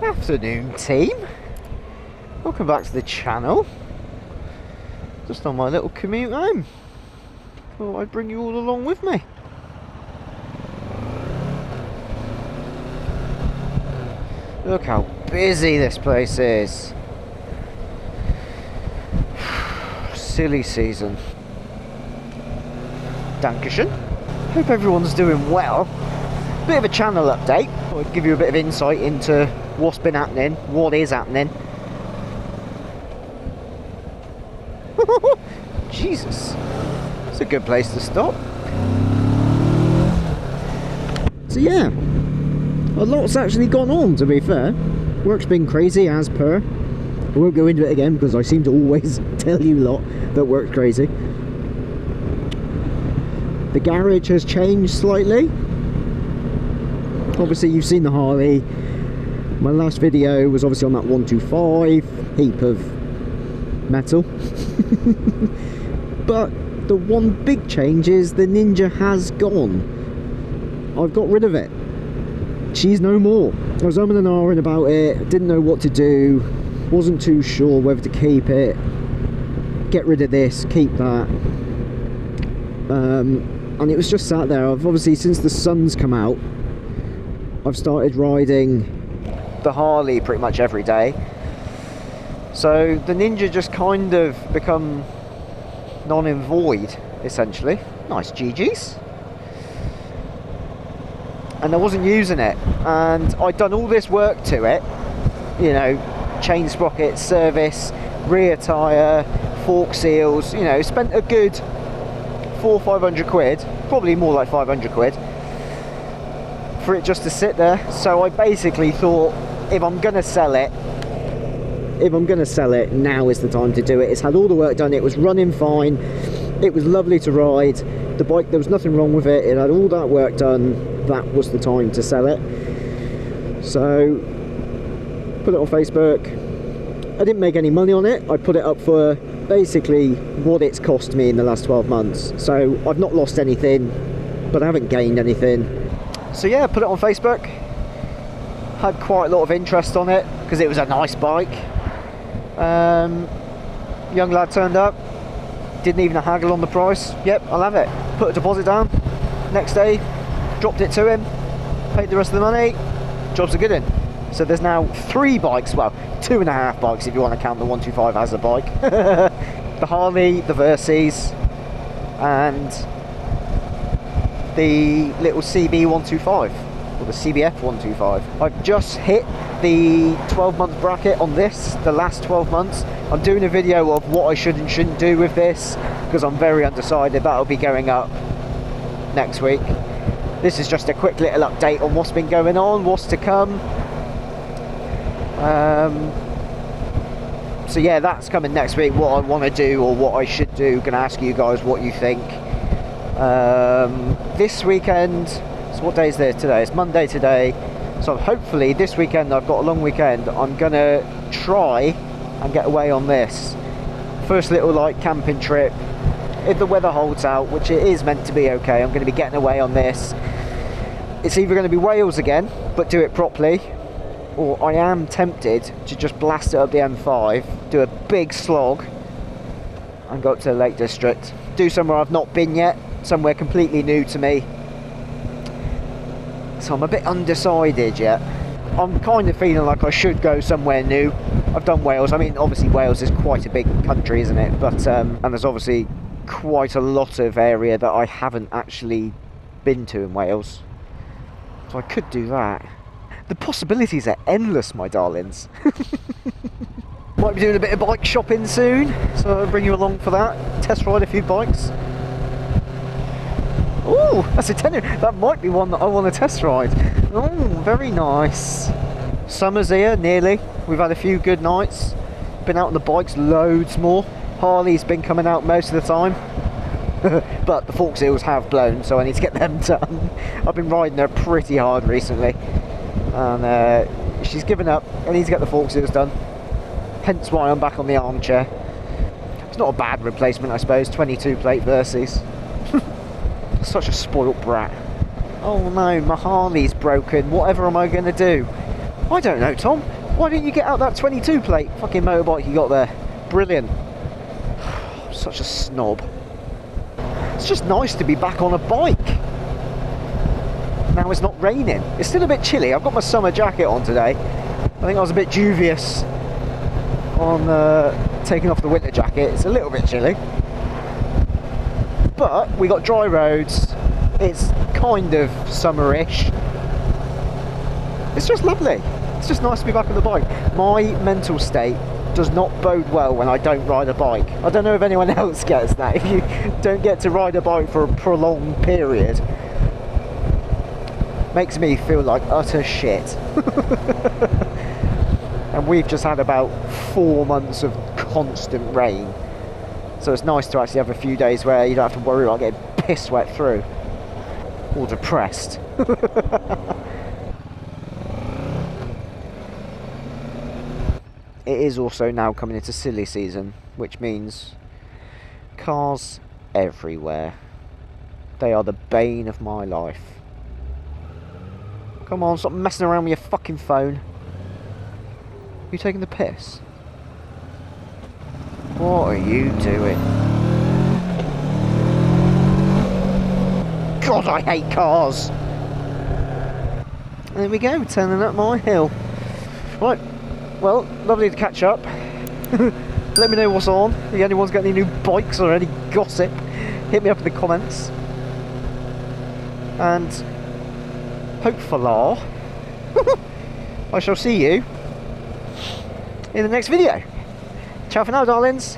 Afternoon team, welcome back to the channel. Just on my little commute home. Thought I'd bring you all along with me. Look how busy this place is. Silly season. Dankeschön. Hope everyone's doing well. Bit of a channel update. I'll give you a bit of insight into what's been happening, what is happening. Jesus, it's a good place to stop. So yeah, a lot's actually gone on, to be fair. Work's been crazy as per. I won't go into it again because I seem to always tell you lot that work's crazy. The garage has changed slightly. Obviously you've seen the Harley. My last video was obviously on that 125 heap of metal. But the one big change is the Ninja has gone. I've got rid of it. She's no more. I was umming and ahhing about it, didn't know what to do, wasn't too sure whether to keep it, get rid of this, keep that. And it was just sat there. I've obviously, since the sun's come out, I've started riding the Harley pretty much every day. So the Ninja just kind of become non and void, essentially. Nice GGs. And I wasn't using it, and I'd done all this work to it, you know, chain sprockets, service, rear tyre, fork seals, you know, spent a good 400-500 quid, probably more like 500 quid for it just to sit there. So I basically thought, if I'm gonna sell it, now is the time to do it. It's had all the work done, it was running fine, it was lovely to ride, the bike, there was nothing wrong with it, it had all that work done. That was the time to sell it. So put it on Facebook. I didn't make any money on it. I put it up for basically what it's cost me in the last 12 months. So I've not lost anything, but I haven't gained anything. So yeah, put it on Facebook. Had quite a lot of interest on it because it was a nice bike. Young lad turned up, didn't even haggle on the price. Yep, I'll have it. Put a deposit down. Next day, dropped it to him, paid the rest of the money, job's a good one. So there's now 3 bikes, well, 2.5 bikes if you want to count the 125 as a bike. The Harley, the Versys, and the little CB 125, or the CBF 125. I've just hit the 12-month bracket on this, the last 12 months. I'm doing a video of what I should and shouldn't do with this, because I'm very undecided. That'll be going up next week. This is just a quick little update on what's been going on, what's to come. So yeah, that's coming next week, what I want to do or what I should do. Gonna ask you guys what you think. This weekend, so what day is there today? It's Monday today. So hopefully this weekend, I've got a long weekend, I'm gonna try and get away on this. First little like camping trip. If the weather holds out, which it is meant to be okay, I'm going to be getting away on this. It's either going to be Wales again, but do it properly, or I am tempted to just blast it up the M5, do a big slog, and go up to the Lake District. Do somewhere I've not been yet, somewhere completely new to me. So I'm a bit undecided yet. I'm kind of feeling like I should go somewhere new. I've done Wales. I mean, obviously Wales is quite a big country, isn't it? But and there's obviously quite a lot of area that I haven't actually been to in Wales, so I could do that. The possibilities are endless, my darlings. Might be doing a bit of bike shopping soon, so I'll bring you along for that. Test ride a few bikes. Oh, that's a tenner. That might be one that I want to test ride. Oh, very nice. Summer's here, nearly. We've had a few good nights. Been out on the bikes loads more. Harley's been coming out most of the time. But the fork seals have blown, so I need to get them done. I've been riding her pretty hard recently. And she's given up. I need to get the fork seals done. Hence why I'm back on the armchair. It's not a bad replacement, I suppose. 22 plate versys. Such a spoilt brat. Oh no, my Harley's broken. Whatever am I going to do? I don't know, Tom. Why didn't you get out that 22 plate fucking motorbike you got there? Brilliant. Such a snob. It's just nice to be back on a bike. Now it's not raining. It's still a bit chilly. I've got my summer jacket on today. I think I was a bit dubious on taking off the winter jacket. It's a little bit chilly. But we got dry roads. It's kind of summerish. It's just lovely. It's just nice to be back on the bike. My mental state does not bode well when I don't ride a bike. I don't know if anyone else gets that. If you don't get to ride a bike for a prolonged period, makes me feel like utter shit. And we've just had about 4 months of constant rain, so it's nice to actually have a few days where you don't have to worry about getting piss wet through or depressed. It is also now coming into silly season, which means cars everywhere. They are the bane of my life. Come on, stop messing around with your fucking phone. You taking the piss? What are you doing? God, I hate cars! There we go, turning up my hill. Right, well, lovely to catch up. Let me know what's on. If anyone's got any new bikes or any gossip, hit me up in the comments. And hopefully I shall see you in the next video. Ciao for now, darlings.